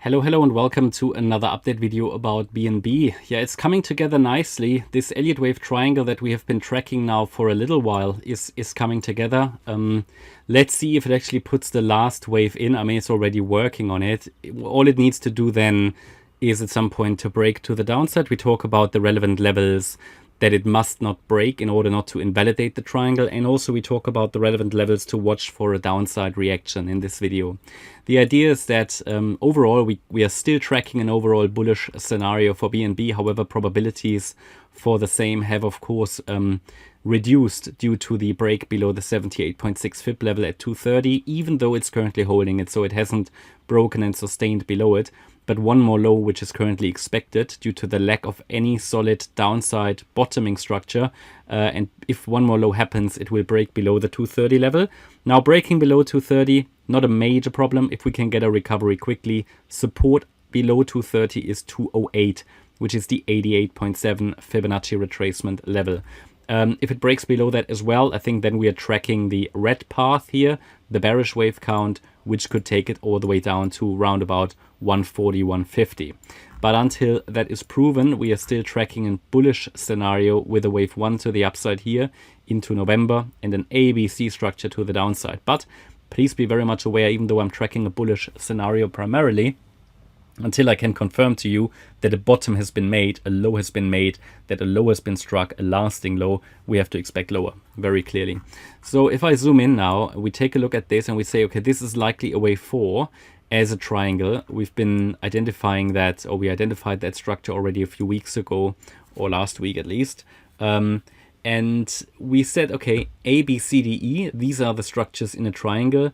Hello and welcome to another update video about BNB. Yeah, it's coming together nicely. This Elliott Wave triangle that we have been tracking now for a little while is coming together. Let's see if it actually puts the last wave in. I mean, it's already working on it. All it needs to do then is at some point to break to the downside. We talk about the relevant levels that it must not break in order not to invalidate the triangle. And also we talk about the relevant levels to watch for a downside reaction in this video. The idea is that overall we are still tracking an overall bullish scenario for BNB. However, probabilities for the same have of course reduced due to the break below the 78.6 fib level at 230, even though it's currently holding it, so it hasn't broken and sustained below it. But one more low, which is currently expected due to the lack of any solid downside bottoming structure. And if one more low happens, it will break below the 230 level. Now, breaking below 230, not a major problem if we can get a recovery quickly. Support below 230 is 208, which is the 88.7 Fibonacci retracement level. If it breaks below that as well, I think then we are tracking the red path here, the bearish wave count, which could take it all the way down to around about 140, 150. But until that is proven, we are still tracking a bullish scenario with a wave 1 to the upside here into November and an ABC structure to the downside. But please be very much aware, even though I'm tracking a bullish scenario primarily, until I can confirm to you that a bottom has been made, a low has been made, that a low has been struck, a lasting low, we have to expect lower, very clearly. So if I zoom in now, we take a look at this and we say, okay, this is likely a wave 4 as a triangle. We've been identifying that, or we identified that structure already a few weeks ago, or last week at least. And we said, okay, A, B, C, D, E, these are the structures in a triangle.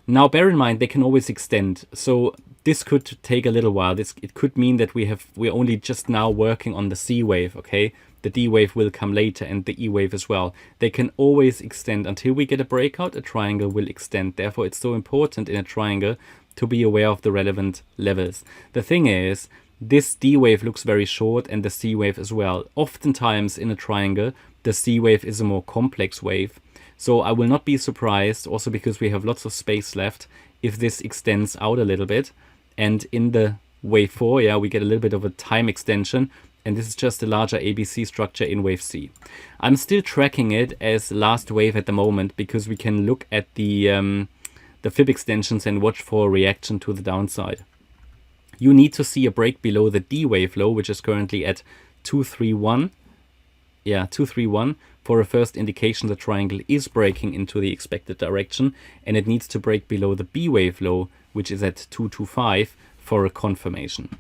Now, bear in mind, they can always extend. So this could take a little while. It could mean that we're only just now working on the C wave, okay? The D wave will come later and the E wave as well. They can always extend. Until we get a breakout, a triangle will extend. Therefore, it's so important in a triangle to be aware of the relevant levels. The thing is, this D wave looks very short and the C wave as well. Oftentimes in a triangle, the C wave is a more complex wave. So I will not be surprised, also because we have lots of space left, if this extends out a little bit. And in the wave 4, yeah, we get a little bit of a time extension. And this is just a larger ABC structure in wave C. I'm still tracking it as last wave at the moment because we can look at the fib extensions and watch for a reaction to the downside. You need to see a break below the D wave low, which is currently at 231. Yeah, 231 for a first indication the triangle is breaking into the expected direction, and it needs to break below the B wave low, which is at 225 for a confirmation.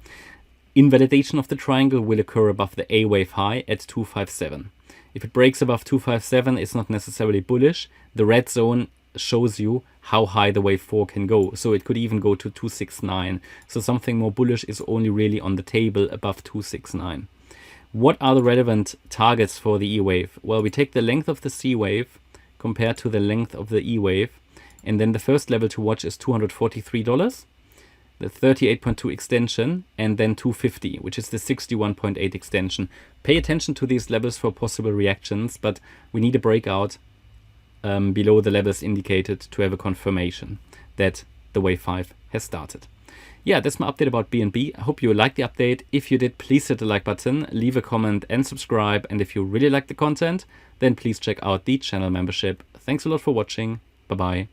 Invalidation of the triangle will occur above the A wave high at 257. If it breaks above 257, it's not necessarily bullish. The red zone shows you how high the wave 4 can go. So it could even go to 269. So something more bullish is only really on the table above 269. What are the relevant targets for the E wave? Well, we take the length of the C wave compared to the length of the E wave. And then the first level to watch is $243, the 38.2 extension, and then 250, which is the 61.8 extension. Pay attention to these levels for possible reactions, but we need a breakout below the levels indicated to have a confirmation that the wave 5 has started. Yeah, that's my update about BNB. I hope you liked the update. If you did, please hit the like button, leave a comment and subscribe. And if you really like the content, then please check out the channel membership. Thanks a lot for watching. Bye-bye.